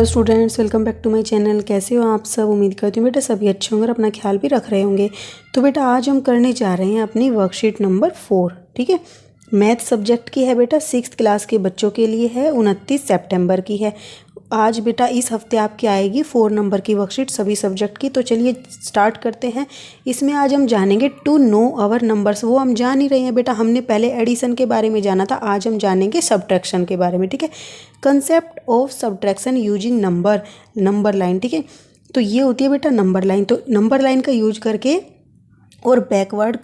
Students, welcome back to my channel. कैसे हो आप सब? उम्मीद करती हूँ बेटा सभी अच्छे होंगे और अपना ख्याल भी रख रहे होंगे। तो बेटा आज हम करने जा रहे हैं अपनी वर्कशीट नंबर 4। ठीक है, मैथ सब्जेक्ट की है बेटा, 6th क्लास के बच्चों के लिए है, 29 सितंबर की है। आज बेटा इस हफ्ते आपकी आएगी 4 नंबर की वर्कशीट सभी सब्जेक्ट की। तो चलिए स्टार्ट करते हैं। इसमें आज हम जानेंगे टू नो आवर नंबर्स। वो हम जान ही रहे हैं बेटा, हमने पहले एडिशन के बारे में जाना था, आज हम जानेंगे सब्ट्रैक्शन के बारे में। ठीक है, concept of subtraction using number line. ठीक है, तो ये होती है बेटा नंबर लाइन। तो नंबर लाइन का यूज करके और बैकवर्ड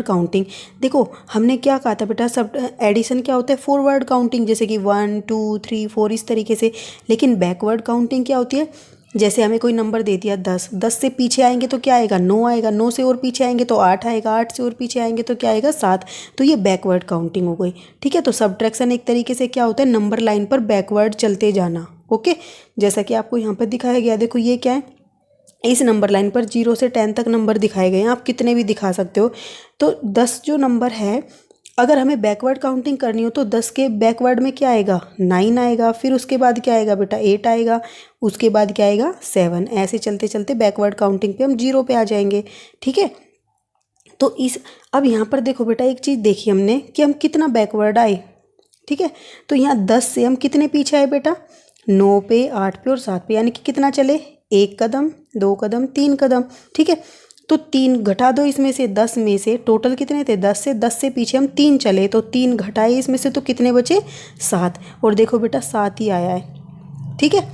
काउंटिंग देखो हमने क्या कहा था बेटा, सब एडिशन क्या होता है, फॉरवर्ड काउंटिंग, जैसे कि 1 2 3 4 इस तरीके से। लेकिन बैकवर्ड काउंटिंग क्या होती है, जैसे हमें कोई नंबर दे दिया 10 से पीछे आएंगे तो क्या आएगा, 9 आएगा, 9 से और पीछे आएंगे तो 8 आएगा, 8 से और पीछे आएंगे तो क्या आएगा, 7। तो ये बैकवर्ड काउंटिंग हो गई। ठीक है, तो सब्ट्रैक्शन एक तरीके से क्या होता है, नंबर लाइन पर बैकवर्ड चलते जाना। ओके, जैसा कि आपको यहाँ पर दिखाया गया, देखो ये क्या है, इस नंबर लाइन पर 0 से 10 तक नंबर दिखाए गए हैं, आप कितने भी दिखा सकते हो। तो 10 जो नंबर है, अगर हमें बैकवर्ड काउंटिंग करनी हो तो 10 के बैकवर्ड में क्या आएगा, 9 आएगा, फिर उसके बाद क्या आएगा बेटा, 8 आएगा, उसके बाद क्या आएगा, 7। ऐसे चलते चलते बैकवर्ड काउंटिंग पे हम 0 पे आ जाएंगे। ठीक है, तो अब यहाँ पर देखो बेटा, एक चीज़ देखी हमने कि हम कितना बैकवर्ड आए। ठीक है, तो यहाँ 10 से हम कितने पीछे आए बेटा, 9 पे, 8 पे और 7 पे, यानी कि कितना चले, 1 कदम, 2 कदम, 3 कदम। ठीक है, तो 3 घटा दो इसमें से, 10 में से टोटल कितने थे, 10 से पीछे हम 3 चले तो 3 घटाए इसमें से, तो कितने बचे, 7। और देखो बेटा 7 ही आया है। ठीक है,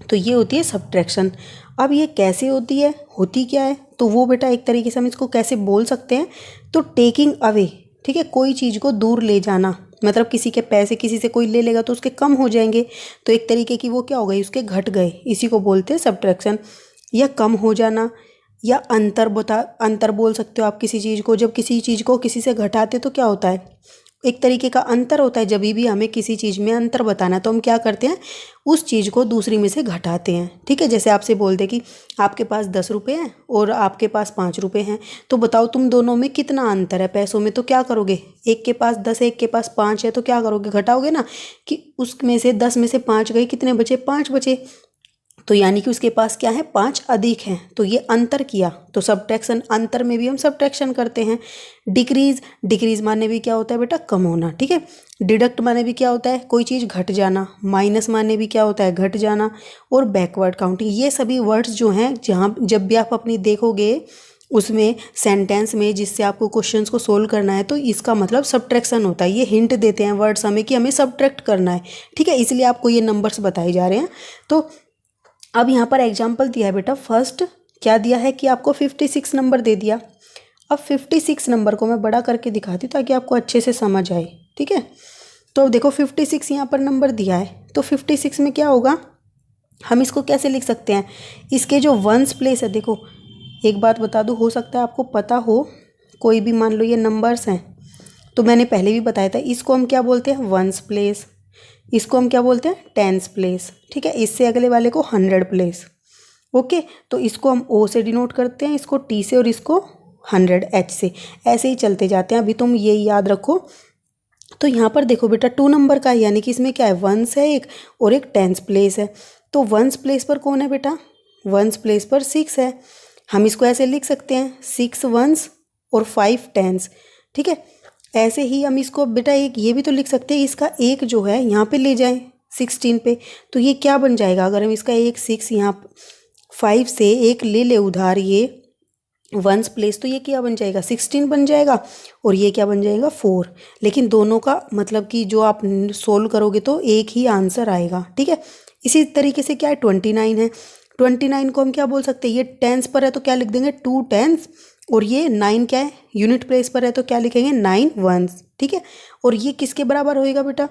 तो ये होती है सब्ट्रैक्शन। अब ये कैसे होती है, होती क्या है, तो वो बेटा एक तरीके से हम इसको कैसे बोल सकते हैं, तो टेकिंग अवे। ठीक है, कोई चीज़ को दूर ले जाना, मतलब किसी के पैसे किसी से कोई ले लेगा तो उसके कम हो जाएंगे, तो एक तरीके की वो क्या हो गई, उसके घट गए, इसी को बोलते हैं सब्ट्रैक्शन। या कम हो जाना, या अंतर बोल सकते हो आप किसी चीज़ को, जब किसी चीज़ को किसी से घटाते तो क्या होता है, एक तरीके का अंतर होता है। जब भी हमें किसी चीज़ में अंतर बताना तो हम क्या करते हैं, उस चीज़ को दूसरी में से घटाते हैं। ठीक है, जैसे आपसे बोल दे कि आपके पास 10 रुपये हैं और आपके पास 5 रुपये हैं, तो बताओ तुम दोनों में कितना अंतर है पैसों में, तो क्या करोगे, एक के पास 10 है, एक के पास 5 है, तो क्या करोगे, घटाओगे ना, कि उसमें से 10 में से 5 गए, कितने बचे, 5 बचे, तो यानी कि उसके पास क्या है, 5 अधिक हैं, तो ये अंतर किया। तो सब्ट्रैक्शन, अंतर में भी हम सब्ट्रैक्शन करते हैं। डिक्रीज माने भी क्या होता है बेटा, कम होना। ठीक है, डिडक्ट माने भी क्या होता है, कोई चीज़ घट जाना। माइनस माने भी क्या होता है, घट जाना। और बैकवर्ड काउंटिंग, ये सभी वर्ड्स जो हैं, जहाँ जब भी आप अपनी देखोगे उसमें सेंटेंस में जिससे आपको क्वेश्चंस को सोल्व करना है, तो इसका मतलब सब्ट्रैक्शन होता है। ये हिंट देते हैं वर्ड्स हमें कि हमें सब्ट्रैक्ट करना है। ठीक है, इसलिए आपको ये नंबर्स बताए जा रहे हैं। तो अब यहाँ पर एग्जाम्पल दिया है बेटा, फर्स्ट क्या दिया है कि आपको 56 नंबर दे दिया। अब 56 नंबर को मैं बड़ा करके दिखाती हूँ ताकि आपको अच्छे से समझ आए। ठीक है, तो अब देखो 56 यहाँ पर नंबर दिया है, तो 56 में क्या होगा, हम इसको कैसे लिख सकते हैं, इसके जो वंस प्लेस है, देखो एक बात बता दूँ, हो सकता है आपको पता हो, कोई भी मान लो ये नंबर्स हैं, तो मैंने पहले भी बताया था, इसको हम क्या बोलते हैं, वंस प्लेस, इसको हम क्या बोलते हैं, टेंस प्लेस। ठीक है, इससे अगले वाले को 100 प्लेस। ओके, तो इसको हम ओ से डिनोट करते हैं, इसको टी से, और इसको 100 एच से। ऐसे ही चलते जाते हैं, अभी तुम ये याद रखो। तो यहाँ पर देखो बेटा 2 नंबर का है, यानी कि इसमें क्या है, वंस है एक और एक टेंस प्लेस है। तो वंस प्लेस पर कौन है बेटा, वंस प्लेस पर 6 है। हम इसको ऐसे लिख सकते हैं, 6 वंस और 5 टेंस। ठीक है, ऐसे ही हम इसको बेटा एक ये भी तो लिख सकते हैं, इसका एक जो है यहाँ पे ले जाएं 16 पे, तो ये क्या बन जाएगा, अगर हम इसका एक 6 यहाँ 5 से एक ले ले उधार, ये वंस प्लेस, तो ये क्या बन जाएगा, 16 बन जाएगा, और ये क्या बन जाएगा, 4। लेकिन दोनों का मतलब कि जो आप सोल्व करोगे तो एक ही आंसर आएगा। ठीक है, इसी तरीके से क्या है, 29 है, 29 को हम क्या बोल सकते हैं, ये टेंस पर है तो क्या लिख देंगे, 2 टेंस, और ये 9 क्या है, यूनिट प्लेस पर है तो क्या लिखेंगे, 9 वंस। ठीक है, और ये किसके बराबर होएगा बेटा,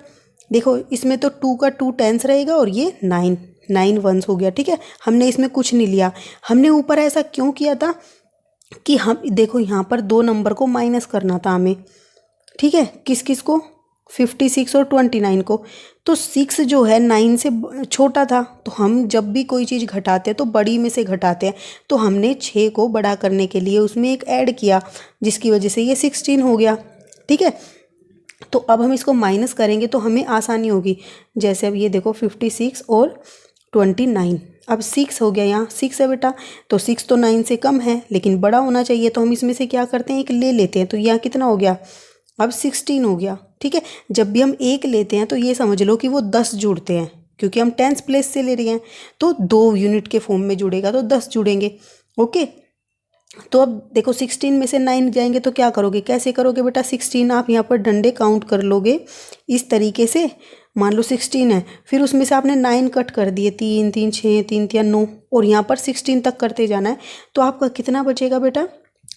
देखो इसमें तो 2 का 2 टेंस रहेगा और ये 9 वंस हो गया। ठीक है, हमने इसमें कुछ नहीं लिया, हमने ऊपर ऐसा क्यों किया था कि हम देखो यहाँ पर 2 नंबर को माइनस करना था हमें। ठीक है, किस किस को, 56 और 29 को। तो 6 जो है 9 से छोटा था, तो हम जब भी कोई चीज़ घटाते हैं तो बड़ी में से घटाते हैं, तो हमने 6 को बड़ा करने के लिए उसमें एक ऐड किया, जिसकी वजह से ये 16 हो गया। ठीक है, तो अब हम इसको माइनस करेंगे तो हमें आसानी होगी। जैसे अब ये देखो 56 और 29, अब 6 हो गया, यहाँ 6 है बेटा, तो 6 तो 9 से कम है लेकिन बड़ा होना चाहिए, तो हम इसमें से क्या करते हैं, एक ले लेते हैं। तो यहाँ कितना हो गया, अब 16 हो गया। ठीक है, जब भी हम एक लेते हैं तो ये समझ लो कि वो 10 जुड़ते हैं, क्योंकि हम टेंस प्लेस से ले रहे हैं, तो 2 यूनिट के फॉर्म में जुड़ेगा तो 10 जुड़ेंगे। ओके, तो अब देखो 16 में से 9 जाएंगे तो क्या करोगे, कैसे करोगे बेटा, 16 आप यहाँ पर डंडे काउंट कर लोगे इस तरीके से। मान लो 16 है, फिर उसमें से आपने 9 कट कर दिए, 3 3 6, 3 3 9, और यहाँ पर 16 तक करते जाना है। तो आपका कितना बचेगा बेटा,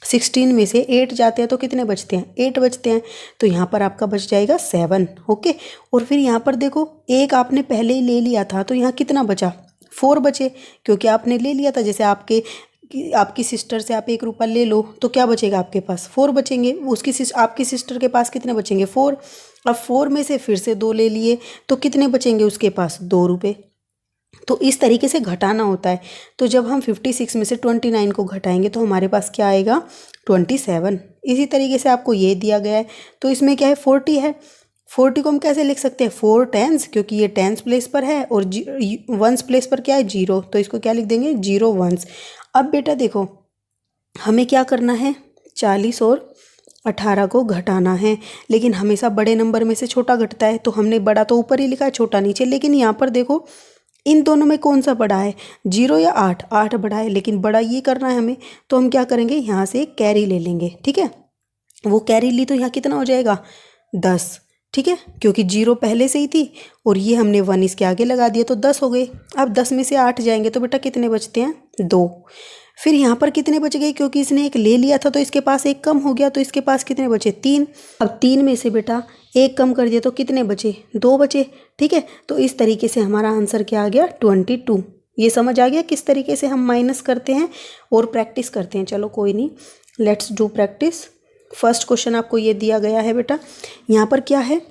16 में से 8 जाते हैं तो कितने बचते हैं, 8 बचते हैं, तो यहाँ पर आपका बच जाएगा 7। ओके, और फिर यहाँ पर देखो एक आपने पहले ही ले लिया था, तो यहाँ कितना बचा, 4 बचे, क्योंकि आपने ले लिया था। जैसे आपकी सिस्टर से आप 1 रुपया ले लो तो क्या बचेगा आपके पास, 4 बचेंगे। आपकी सिस्टर के पास कितने बचेंगे, 4। अब 4 में से फिर से 2 ले लिए तो कितने बचेंगे उसके पास, 2 रुपये। तो इस तरीके से घटाना होता है। तो जब हम 56 में से 29 को घटाएंगे तो हमारे पास क्या आएगा, 27। इसी तरीके से आपको ये दिया गया है, तो इसमें क्या है, 40 है। 40 को हम कैसे लिख सकते हैं, 4 टेंस, क्योंकि ये टेंस प्लेस पर है और वंस प्लेस पर क्या है, 0, तो इसको क्या लिख देंगे, 0 वंस। अब बेटा देखो हमें क्या करना है, 40 और 18 को घटाना है, लेकिन हमेशा बड़े नंबर में से छोटा घटता है, तो हमने बड़ा तो ऊपर ही लिखा है, छोटा नीचे। लेकिन यहाँ पर देखो इन दोनों में कौन सा बड़ा है, 0 या 8, 8 बड़ा है, लेकिन बड़ा ये करना है हमें, तो हम क्या करेंगे, यहाँ से एक कैरी ले लेंगे। ठीक है, वो कैरी ली तो यहाँ कितना हो जाएगा, 10। ठीक है, क्योंकि 0 पहले से ही थी और ये हमने 1 इसके आगे लगा दिया तो 10 हो गए। अब 10 में से 8 जाएंगे तो बेटा कितने बचते हैं, 2। फिर यहाँ पर कितने बच गए, क्योंकि इसने एक ले लिया था तो इसके पास एक कम हो गया, तो इसके पास कितने बचे, 3। अब 3 में से बेटा एक कम कर दिया तो कितने बचे, 2 बचे। ठीक है, तो इस तरीके से हमारा आंसर क्या आ गया, 22। ये समझ आ गया किस तरीके से हम माइनस करते हैं और प्रैक्टिस करते हैं। चलो कोई नहीं, let's do practice. First question आपको ये दिया गया है बेटा, यहाँ पर क्या है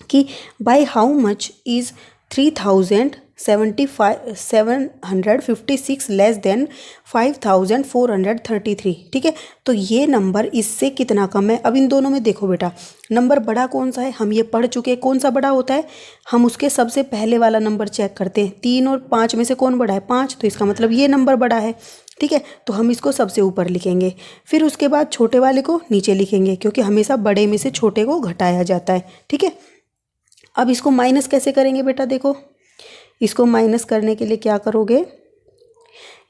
कि by how much is 3756 less than 5433। ठीक है, तो ये नंबर इससे कितना कम है। अब इन दोनों में देखो बेटा, नंबर बड़ा कौन सा है, हम ये पढ़ चुके हैं कौन सा बड़ा होता है, हम उसके सबसे पहले वाला नंबर चेक करते हैं। 3 और 5 में से कौन बड़ा है, 5, तो इसका मतलब ये नंबर बड़ा है। ठीक है, तो हम इसको सबसे ऊपर लिखेंगे, फिर उसके बाद छोटे वाले को नीचे लिखेंगे, क्योंकि हमेशा बड़े में से छोटे को घटाया जाता है। ठीक है, अब इसको माइनस कैसे करेंगे बेटा, देखो इसको माइनस करने के लिए क्या करोगे,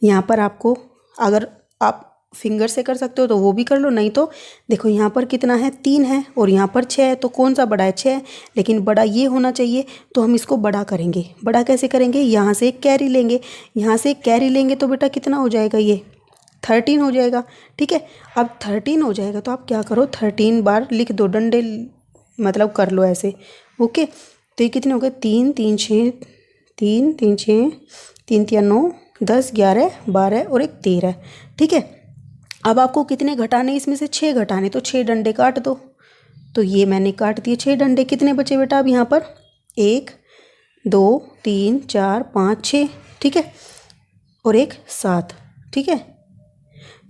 यहाँ पर आपको अगर आप फिंगर से कर सकते हो तो वो भी कर लो, नहीं तो देखो यहाँ पर कितना है, 3 है और यहाँ पर 6 है, तो कौन सा बड़ा है, 6, लेकिन बड़ा ये होना चाहिए, तो हम इसको बड़ा करेंगे। बड़ा कैसे करेंगे, यहाँ से एक कैरी लेंगे, यहाँ से एक कैरी लेंगे तो बेटा कितना हो जाएगा, ये 13 हो जाएगा। ठीक है, अब 13 हो जाएगा तो आप क्या करो, 13 बार लिख दो, डंडे मतलब कर लो ऐसे। ओके, तो ये कितने हो गए, 3 3 6, 3 3 6, 3 3 9, 10 11 12 और एक 13। ठीक है, अब आपको कितने घटाने, इसमें से 6 घटाने, तो 6 डंडे काट दो। तो ये मैंने काट दिए 6 डंडे। कितने बचे बेटा अब यहाँ पर, 1 2 3 4 5 6। ठीक है, और एक 7। ठीक है,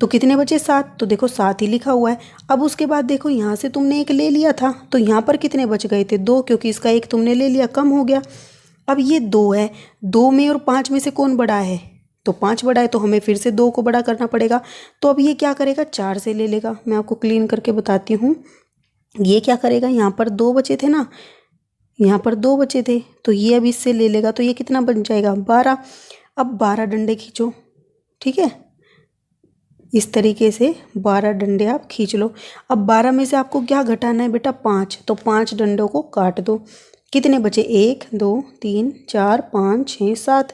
तो कितने बचे, 7, तो देखो 7 ही लिखा हुआ है। अब उसके बाद देखो यहाँ से तुमने एक ले लिया था, तो यहाँ पर कितने बच गए थे, 2, क्योंकि इसका एक तुमने ले लिया, कम हो गया। अब ये 2 है, 2 में और 5 में से कौन बड़ा है, तो 5 बड़ा है, तो हमें फिर से 2 को बड़ा करना पड़ेगा। तो अब ये क्या करेगा, 4 से ले लेगा। मैं आपको क्लीन करके बताती हूँ, ये क्या करेगा, यहाँ पर 2 बचे थे ना, यहाँ पर 2 बचे थे, तो ये अब इससे ले लेगा, तो ये कितना बन जाएगा, 12। अब 12 डंडे खींचो। ठीक है, इस तरीके से 12 डंडे आप खींच लो। अब 12 में से आपको क्या घटाना है बेटा, 5, तो 5 डंडों को काट दो। कितने बचे, 1 2 3 4 5 6 7,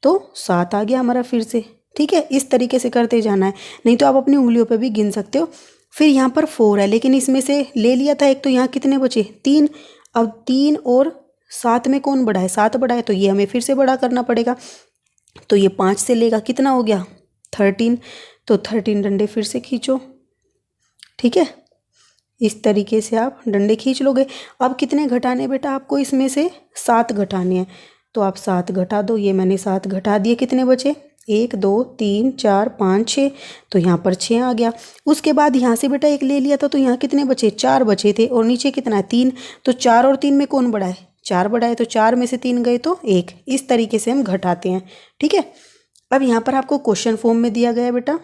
तो 7 आ गया हमारा फिर से। ठीक है, इस तरीके से करते जाना है, नहीं तो आप अपनी उंगलियों पे भी गिन सकते हो। फिर यहाँ पर 4 है, लेकिन इसमें से ले लिया था एक, तो यहाँ कितने बचे, 3। अब 3 और 7 में कौन बड़ा है, 7 बड़ा है, तो ये हमें फिर से बड़ा करना पड़ेगा। तो ये 5 से लेगा, कितना हो गया, 13, तो 13 डंडे फिर से खींचो। ठीक है, इस तरीके से आप डंडे खींच लोगे। अब कितने घटाने बेटा आपको, इसमें से 7 घटाने हैं, तो आप 7 घटा दो। ये मैंने 7 घटा दिए, कितने बचे, 1 2 3 4 5 6, तो यहाँ पर 6 आ गया। उसके बाद यहाँ से बेटा एक ले लिया था, तो यहाँ कितने बचे, 4 बचे थे, और नीचे कितना है, 3। तो 4 और 3 में कौन बड़ा है, 4 बड़ा है, तो 4 में से 3 गए तो 1। इस तरीके से हम घटाते हैं, ठीक है। अब यहाँ पर आपको क्वेश्चन फॉर्म में दिया गया है बेटा,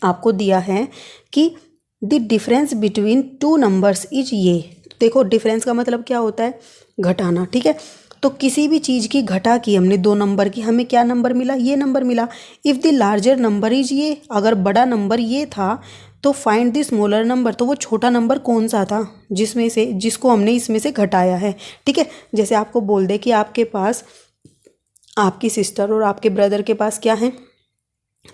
आपको दिया है कि the difference between two numbers is ये। देखो डिफरेंस का मतलब क्या होता है, घटाना, ठीक है। तो किसी भी चीज़ की घटा की हमने 2 नंबर की, हमें क्या नंबर मिला, ये नंबर मिला। If the larger number is ये, अगर बड़ा नंबर ये था तो फाइंड द स्मॉलर नंबर, तो वो छोटा नंबर कौन सा था जिसमें से, जिसको हमने इसमें से घटाया है, ठीक है। जैसे आपको बोल दे कि आपके पास, आपकी सिस्टर और आपके ब्रदर के पास क्या है,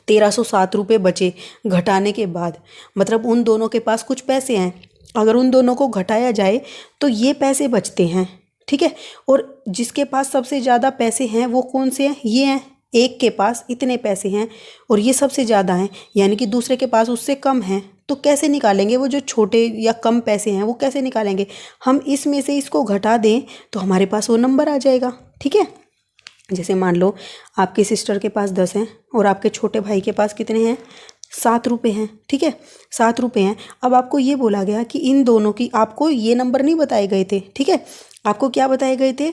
1307 रुपये बचे घटाने के बाद, मतलब उन दोनों के पास कुछ पैसे हैं, अगर उन दोनों को घटाया जाए तो ये पैसे बचते हैं, ठीक है। और जिसके पास सबसे ज़्यादा पैसे हैं वो कौन से हैं, ये हैं। एक के पास इतने पैसे हैं और ये सबसे ज़्यादा हैं, यानी कि दूसरे के पास उससे कम हैं। तो कैसे निकालेंगे वो जो छोटे या कम पैसे हैं, वो कैसे निकालेंगे, हम इसमें से इसको घटा दें तो हमारे पास वो नंबर आ जाएगा, ठीक है। जैसे मान लो आपकी सिस्टर के पास 10 हैं और आपके छोटे भाई के पास कितने हैं, 7 रुपये हैं, ठीक है, 7 रुपये हैं। अब आपको ये बोला गया कि इन दोनों की, आपको ये नंबर नहीं बताए गए थे, ठीक है। आपको क्या बताए गए थे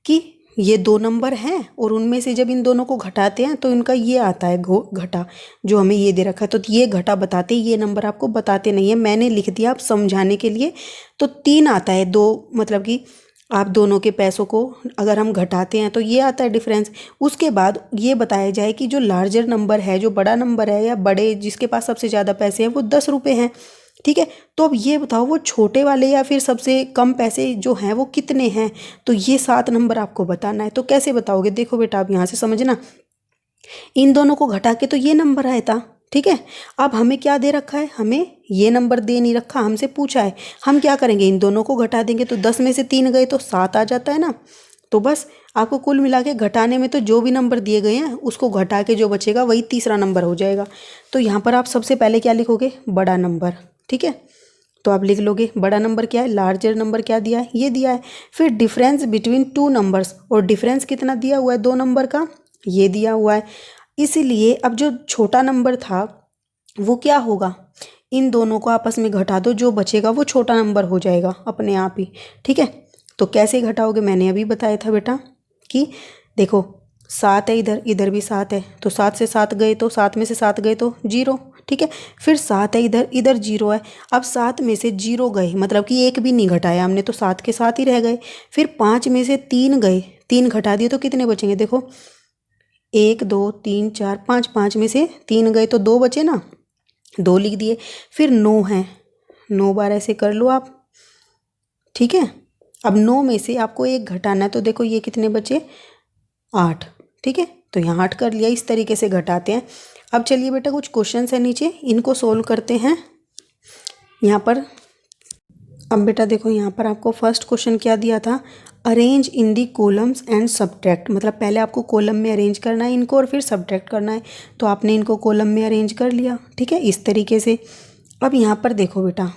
कि ये 2 नंबर हैं और उनमें से जब इन दोनों को घटाते हैं तो इनका ये आता है घटा, जो हमें ये दे रखा है, तो ये घटा बताते, ये नंबर आपको बताते नहीं है, मैंने लिख दिया आप समझाने के लिए। तो 3 आता है, 2 मतलब कि आप दोनों के पैसों को अगर हम घटाते हैं तो ये आता है डिफरेंस। उसके बाद ये बताया जाए कि जो लार्जर नंबर है, जो बड़ा नंबर है या बड़े जिसके पास सबसे ज़्यादा पैसे हैं, वो 10 रुपये हैं, ठीक है। तो अब ये बताओ वो छोटे वाले या फिर सबसे कम पैसे जो हैं वो कितने हैं, तो ये 7 नंबर आपको बताना है। तो कैसे बताओगे, देखो बेटा आप यहाँ से समझना, इन दोनों को घटा के तो ये नंबर आया था, ठीक है। अब हमें क्या दे रखा है, हमें ये नंबर दे नहीं रखा, हमसे पूछा है, हम क्या करेंगे, इन दोनों को घटा देंगे, तो 10 में से 3 गए तो 7 आ जाता है ना। तो बस आपको कुल मिला के घटाने में तो जो भी नंबर दिए गए हैं उसको घटा के जो बचेगा वही तीसरा नंबर हो जाएगा। तो यहाँ पर आप सबसे पहले क्या लिखोगे, बड़ा नंबर, ठीक है। तो आप लिख लोगे बड़ा नंबर क्या है, लार्जर नंबर क्या दिया है, ये दिया है। फिर डिफरेंस बिटवीन टू नंबर्स, और डिफरेंस कितना दिया हुआ है, 2 नंबर का, ये दिया हुआ है। इसीलिए अब जो छोटा नंबर था वो क्या होगा, इन दोनों को आपस में घटा दो, जो बचेगा वो छोटा नंबर हो जाएगा अपने आप ही, ठीक है। तो कैसे घटाओगे, मैंने अभी बताया था बेटा कि देखो 7 है, इधर इधर भी 7 है, तो 7 से 7 गए तो 7 में से 7 गए तो 0, ठीक है। फिर 7 है, इधर इधर 0 है, अब 7 में से 0 गए, मतलब कि एक भी नहीं घटाया हमने, तो 7 के 7 ही रह गए। फिर 5 में से 3 गए, 3 घटा दिए तो कितने बचेंगे, देखो 1 2 3 4 5, 5 में से 3 गए तो 2 बचे ना, 2 लिख दिए। फिर 9 है, 9 बार ऐसे कर लो आप, ठीक है। अब 9 में से आपको 1 घटाना है, तो देखो ये कितने बचे, 8, ठीक है। तो यहाँ 8 कर लिया, इस तरीके से घटाते हैं। अब चलिए बेटा कुछ क्वेश्चन है नीचे, इनको सोल्व करते हैं यहाँ पर। अब बेटा देखो यहाँ पर आपको फर्स्ट क्वेश्चन क्या दिया था, arrange in the columns and subtract, मतलब पहले आपको कॉलम में अरेंज करना है इनको और फिर सब्ट्रैक्ट करना है। तो आपने इनको कॉलम में अरेंज कर लिया, ठीक है, इस तरीके से। अब यहाँ पर देखो बेटा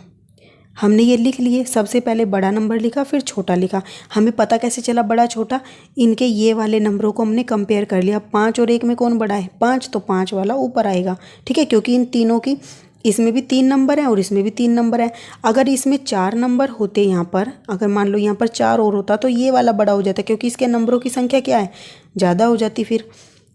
हमने ये लिख लिए, सबसे पहले बड़ा नंबर लिखा फिर छोटा लिखा। हमें पता कैसे चला बड़ा छोटा, इनके ये वाले नंबरों को हमने कंपेयर कर लिया, 5 और 1 में कौन बड़ा है, 5, तो 5 वाला ऊपर आएगा, ठीक है, क्योंकि इन तीनों की, इसमें भी 3 नंबर हैं और इसमें भी 3 नंबर है। अगर इसमें 4 नंबर होते यहाँ पर, अगर मान लो यहाँ पर 4 और होता तो ये वाला बड़ा हो जाता, क्योंकि इसके नंबरों की संख्या क्या है, ज़्यादा हो जाती फिर,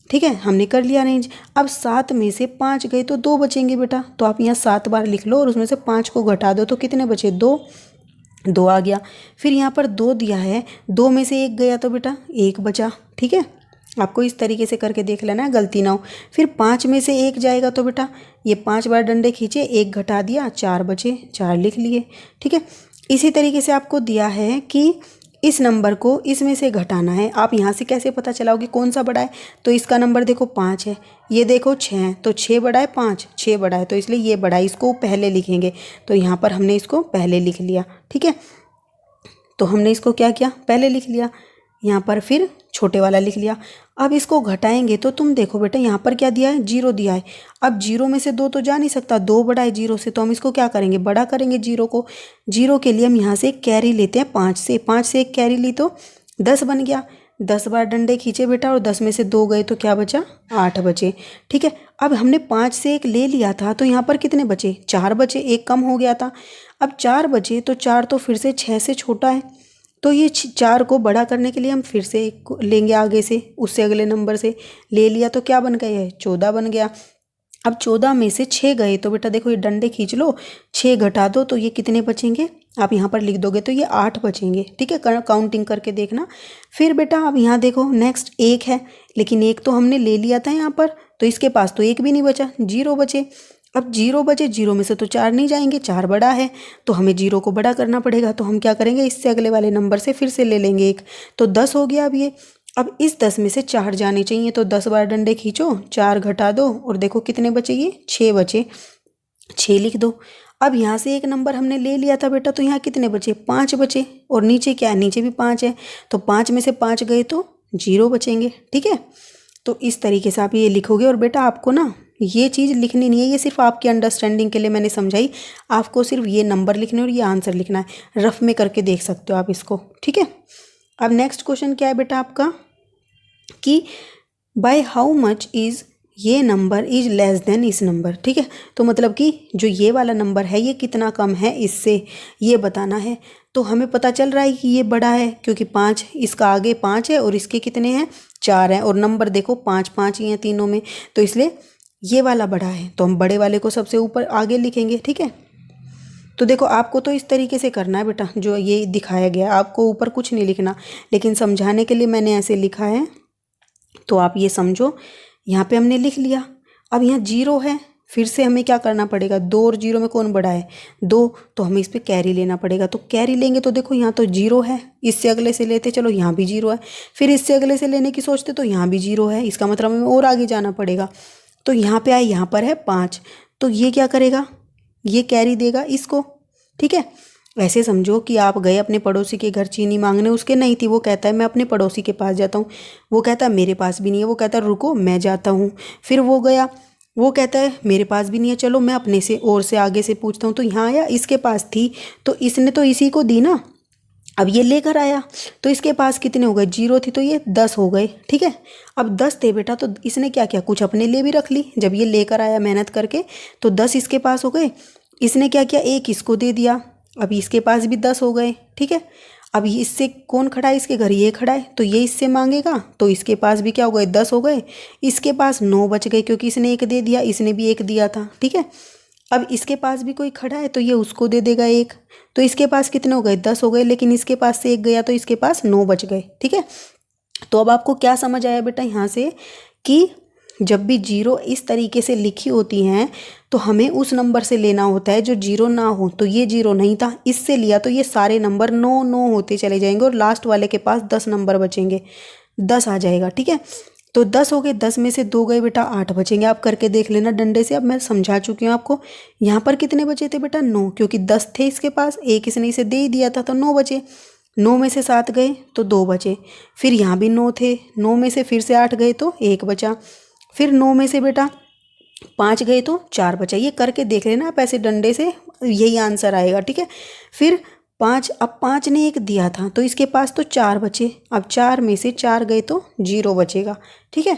ठीक है। हमने कर लिया अरेंज। अब 7 में से 5 गए तो 2 बचेंगे बेटा, तो आप यहाँ 7 बार लिख लो और उसमें से 5 को घटा दो तो कितने बचे, 2, 2 आ गया। फिर यहाँ पर 2 दिया है, 2 में से 1 गया तो बेटा 1 बचा, ठीक है। आपको इस तरीके से करके देख लेना है, गलती ना हो। फिर 5 में से 1 जाएगा तो बेटा ये 5 बार डंडे खींचे, 1 घटा दिया, 4 बचे, 4 लिख लिए, ठीक है। इसी तरीके से आपको दिया है कि इस नंबर को इसमें से घटाना है। आप यहाँ से कैसे पता चलाओगे कौन सा बड़ा है, तो इसका नंबर देखो 5 है, ये देखो 6 है, तो 6 बड़ा है 5, 6 बड़ा है, तो इसलिए ये बड़ा है, इसको पहले लिखेंगे। तो यहाँ पर हमने इसको पहले लिख लिया, ठीक है। तो हमने इसको क्या किया, पहले लिख लिया, यहाँ पर फिर छोटे वाला लिख लिया। अब इसको घटाएंगे तो तुम देखो बेटा यहाँ पर क्या दिया है, 0 दिया है। अब 0 में से 2 तो जा नहीं सकता, 2 बड़ा है 0 से, तो हम इसको क्या करेंगे, बड़ा करेंगे 0 को। 0 के लिए हम यहाँ से कैरी लेते हैं 5 से, 5 से एक कैरी ली तो 10 बन गया। 10 बार डंडे खींचे बेटा और 10 में से 2 गए तो क्या बचा, 8 बचे। ठीक है, अब हमने 5 से 1 ले लिया था तो यहाँ पर कितने बचे, 4 बचे, एक कम हो गया था। अब 4 बचे तो 4 तो फिर से 6 से छोटा है, तो ये 4 को बड़ा करने के लिए हम फिर से 1 को लेंगे आगे से, उससे अगले नंबर से ले लिया तो क्या बन गया है, 14 बन गया। अब 14 में से 6 गए तो बेटा देखो ये डंडे खींच लो, 6 घटा दो तो ये कितने बचेंगे, आप यहाँ पर लिख दोगे तो ये 8 बचेंगे। ठीक है, काउंटिंग करके देखना। फिर बेटा अब यहाँ देखो नेक्स्ट 1 है, लेकिन 1 तो हमने ले लिया था यहाँ पर, तो इसके पास तो 1 भी नहीं बचा, 0 बचे। अब 0 बचे, 0 में से तो 4 नहीं जाएंगे, 4 बड़ा है तो हमें 0 को बड़ा करना पड़ेगा, तो हम क्या करेंगे, इससे अगले वाले नंबर से फिर से ले लेंगे 1, तो 10 हो गया अब ये। अब इस 10 में से 4 जाने चाहिए, तो 10 बार डंडे खींचो, 4 घटा दो और देखो कितने बचे, ये 6 बचे, 6 लिख दो। अब यहाँ से एक नंबर हमने ले लिया था बेटा, तो यहाँ कितने बचे, 5 बचे, और नीचे क्या है, नीचे भी 5 है, तो 5 में से 5 गए तो 0 बचेंगे। ठीक है, तो इस तरीके से आप ये लिखोगे। और बेटा आपको ना ये चीज़ लिखनी नहीं है, ये सिर्फ आपकी अंडरस्टैंडिंग के लिए मैंने समझाई, आपको सिर्फ ये नंबर लिखने और ये आंसर लिखना है, रफ में करके देख सकते हो आप इसको। ठीक है, अब नेक्स्ट क्वेश्चन क्या है बेटा आपका, कि बाय हाउ मच इज़ ये नंबर इज लेस देन इस नंबर। ठीक है, तो मतलब कि जो ये वाला नंबर है ये कितना कम है इससे, ये बताना है। तो हमें पता चल रहा है कि ये बड़ा है, क्योंकि 5, इसका आगे 5 है और इसके कितने हैं, 4 हैं, और नंबर देखो 5 5 ही हैं तीनों में, तो इसलिए ये वाला बड़ा है, तो हम बड़े वाले को सबसे ऊपर आगे लिखेंगे। ठीक है, तो देखो आपको तो इस तरीके से करना है बेटा, जो ये दिखाया गया, आपको ऊपर कुछ नहीं लिखना, लेकिन समझाने के लिए मैंने ऐसे लिखा है, तो आप ये समझो। यहाँ पे हमने लिख लिया। अब यहाँ 0 है, फिर से हमें क्या करना पड़ेगा, 2 और 0 में कौन बड़ा है, 2, तो हमें इस पर कैरी लेना पड़ेगा। तो कैरी लेंगे तो देखो यहाँ तो 0 है, इससे अगले से लेते चलो यहाँ भी 0 है, फिर इससे अगले से लेने की सोचते तो यहाँ भी 0 है, इसका मतलब हमें और आगे जाना पड़ेगा। तो यहाँ पे आए, यहाँ पर है 5, तो ये क्या करेगा, ये कैरी देगा इसको। ठीक है, ऐसे समझो कि आप गए अपने पड़ोसी के घर चीनी मांगने, उसके नहीं थी, वो कहता है मैं अपने पड़ोसी के पास जाता हूँ, वो कहता है मेरे पास भी नहीं है, वो कहता है रुको मैं जाता हूँ, फिर वो गया, वो कहता है मेरे पास भी नहीं है, चलो मैं अपने से और से आगे से पूछता हूँ, तो यहाँ आया, इसके पास थी, तो इसने तो इसी को दी ना, अब ये लेकर आया, तो इसके पास कितने हो गए, 0 थी तो ये 10 हो गए। ठीक है, अब 10 थे बेटा, तो इसने क्या किया, कुछ अपने लिए भी रख ली, जब ये लेकर आया मेहनत करके, तो 10 इसके पास हो गए, इसने क्या किया, 1 इसको दे दिया, अभी इसके पास भी 10 हो गए। ठीक है, अब इससे कौन खड़ा है, इसके घर ये खड़ा है, तो ये इससे मांगेगा, तो इसके पास भी क्या हो गए, 10 हो गए, इसके पास 9 बच गए, क्योंकि इसने 1 दे दिया, इसने भी 1 दिया था। ठीक है, अब इसके पास भी कोई खड़ा है तो ये उसको दे देगा 1, तो इसके पास कितने हो गए, 10 हो गए, लेकिन इसके पास से 1 गया तो इसके पास 9 बच गए। ठीक है, तो अब आपको क्या समझ आया बेटा यहाँ से, कि जब भी 0 इस तरीके से लिखी होती हैं तो हमें उस नंबर से लेना होता है जो 0 ना हो। तो ये 0 नहीं था, इससे लिया तो ये सारे नंबर 9 9 होते चले जाएंगे और लास्ट वाले के पास 10 नंबर बचेंगे, 10 आ जाएगा। ठीक है, तो 10 हो गए, 10 में से 2 गए बेटा, 8 बचेंगे। आप करके देख लेना डंडे से, अब मैं समझा चुकी हूँ आपको। यहाँ पर कितने बचे थे बेटा, 9, क्योंकि 10 थे इसके पास, 1 इसने इसे दे ही दिया था, तो 9 बचे। 9 में से 7 गए तो 2 बचे, फिर यहाँ भी 9 थे, 9 में से फिर से 8 गए तो 1 बचा, फिर 9 में से बेटा 5 गए तो 4 बचा। ये करके देख लेना आप ऐसे डंडे से, यही आंसर आएगा। ठीक है, फिर 5, अब 5 ने 1 दिया था तो इसके पास तो 4 बचे, अब 4 में से 4 गए तो 0 बचेगा। ठीक है,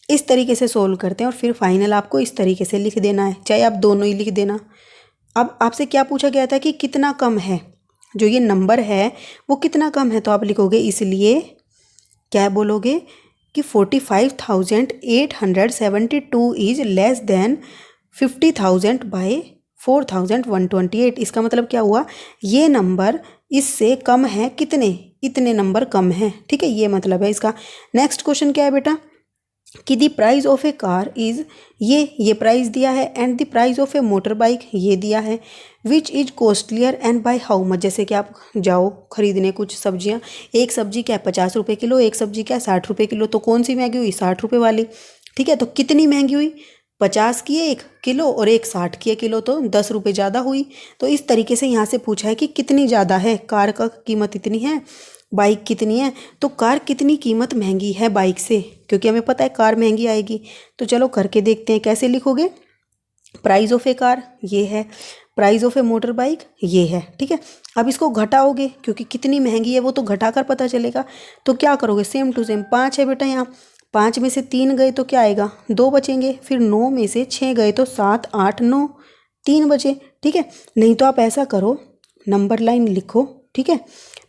इस तरीके से सोल्व करते हैं और फिर फाइनल आपको इस तरीके से लिख देना है, चाहे आप दोनों ही लिख देना। अब आपसे क्या पूछा गया था कि कितना कम है, जो ये नंबर है वो कितना कम है, तो आप लिखोगे, इसलिए क्या बोलोगे कि 45,872 इज लेस देन 50,000 बाय 4,128। इसका मतलब क्या हुआ, ये नंबर इससे कम है, कितने, इतने नंबर कम है। ठीक है, ये मतलब है इसका। नेक्स्ट क्वेश्चन क्या है बेटा, कि the price of A car is, ये प्राइस दिया है, and the price of A motor bike ये दिया है, which is costlier and by how much. जैसे कि आप जाओ खरीदने कुछ सब्जियां, एक सब्जी क्या है 50 रुपये किलो, एक सब्जी क्या है 60 रुपये किलो, तो कौन सी महंगी हुई, 60 रुपये वाली। ठीक है, तो कितनी महंगी हुई, 50 की 1 किलो और एक 60 की 1 किलो, तो 10 रुपये ज़्यादा हुई। तो इस तरीके से यहाँ से पूछा है कि कितनी ज़्यादा है, कार का कीमत इतनी है, बाइक कितनी है, तो कार कितनी कीमत महंगी है बाइक से, क्योंकि हमें पता है कार महंगी आएगी। तो चलो करके देखते हैं, कैसे लिखोगे, प्राइस ऑफ ए कार ये है, price of A motor bike ये है, ठीक है। अब इसको घटाओगे क्योंकि कितनी महंगी है वो तो घटाकर पता चलेगा। तो क्या करोगे, सेम टू सेम 5 है बेटा, यहाँ 5 में से 3 गए तो क्या आएगा, 2 बचेंगे। फिर 9 में से 6 गए तो 7 8 9, 3 बचे, ठीक है। नहीं तो आप ऐसा करो, नंबर लाइन लिखो, ठीक है।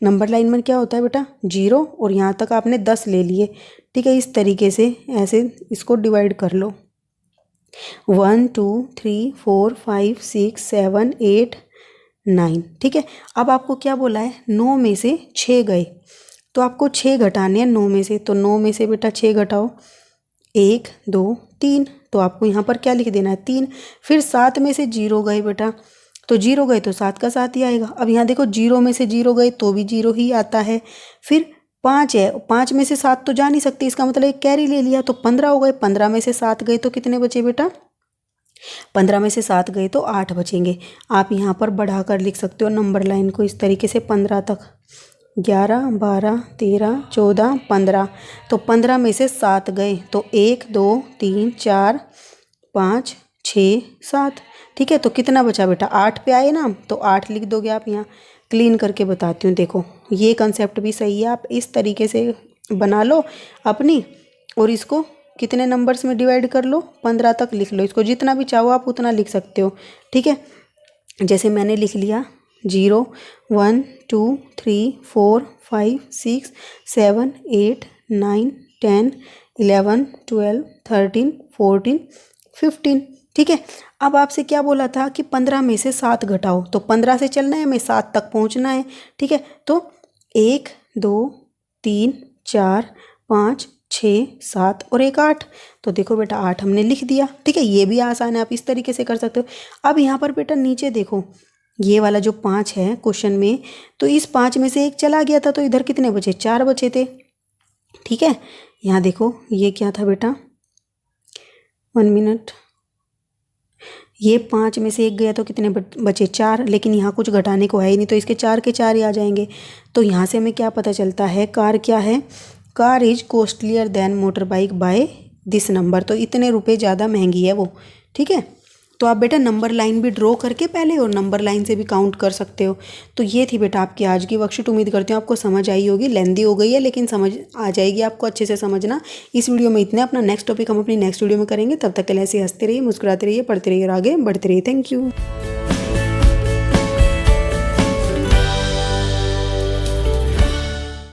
नंबर लाइन में क्या होता है बेटा, 0, और यहाँ तक आपने 10 ले लिए, ठीक है। इस तरीके से ऐसे इसको डिवाइड कर लो, 1 2 3 4 5 6 7 8 9, ठीक है। अब आपको क्या बोला है, 9 में से 6 गए तो आपको 6 घटाने हैं 9 में से। तो 9 में से बेटा 6 घटाओ, 1 2 3, तो आपको यहाँ पर क्या लिख देना है, 3। फिर 7 में से 0 गए बेटा, तो 0 गए तो 7 का 7 ही आएगा। अब यहाँ देखो 0 में से 0 गए तो भी 0 ही आता है। फिर 5 है, 5 में से 7 तो जा नहीं सकती, इसका मतलब एक कैरी ले लिया तो 15 हो गए। 15 में से 7 गए तो कितने बचे बेटा, 15 में से 7 गए तो 8 बचेंगे। आप यहाँ पर बढ़ाकर लिख सकते हो नंबर लाइन को इस तरीके से 15 तक, 11 12 13 14 15। तो 15 में से 7 गए तो 1 2 3 4 5 6 7, ठीक है। तो कितना बचा बेटा, 8 पे आए ना, तो 8 लिख दोगे आप। यहाँ क्लीन करके बताती हूँ, देखो ये कंसेप्ट भी सही है, आप इस तरीके से बना लो अपनी, और इसको कितने नंबर्स में डिवाइड कर लो, 15 तक लिख लो। इसको जितना भी चाहो आप उतना लिख सकते हो, ठीक है। जैसे मैंने लिख लिया 0 1 2 3 4 5 6 7 8 9 10 11 12 13 14 15, ठीक है। अब आपसे क्या बोला था कि 15 में से 7 घटाओ, तो 15 से चलना है, हमें 7 तक पहुंचना है, ठीक है। तो 1 2 3 4 5 6 7 और एक 8, तो देखो बेटा 8 हमने लिख दिया, ठीक है। ये भी आसान है, आप इस तरीके से कर सकते हो। अब यहाँ पर बेटा नीचे देखो, ये वाला जो 5 है क्वेश्चन में, तो इस 5 में से एक चला गया था, तो इधर कितने बचे, 4 बचे थे, ठीक है। यहाँ देखो ये क्या था बेटा, 1 मिनट, ये 5 में से एक गया तो कितने बचे, 4, लेकिन यहाँ कुछ घटाने को है ही नहीं, तो इसके 4 के 4 ही आ जाएंगे। तो यहाँ से हमें क्या पता चलता है, कार क्या है, car is costlier than motorbike by this number, तो इतने रुपए ज़्यादा महंगी है वो, ठीक है। तो आप बेटा नंबर लाइन भी ड्रॉ करके पहले और नंबर लाइन से भी काउंट कर सकते हो। तो ये थी बेटा आपकी आज की वर्कशीट, उम्मीद करती हूँ आपको समझ आई होगी। लेंदी हो गई है लेकिन समझ आ जाएगी आपको, अच्छे से समझना। इस वीडियो में इतना, अपना नेक्स्ट टॉपिक हम अपनी नेक्स्ट वीडियो में करेंगे। तब तक के लिए ऐसे हंसते रहिए, मुस्कुराते रहिए, पढ़ते रहिए और आगे बढ़ते रहिए। Thank you.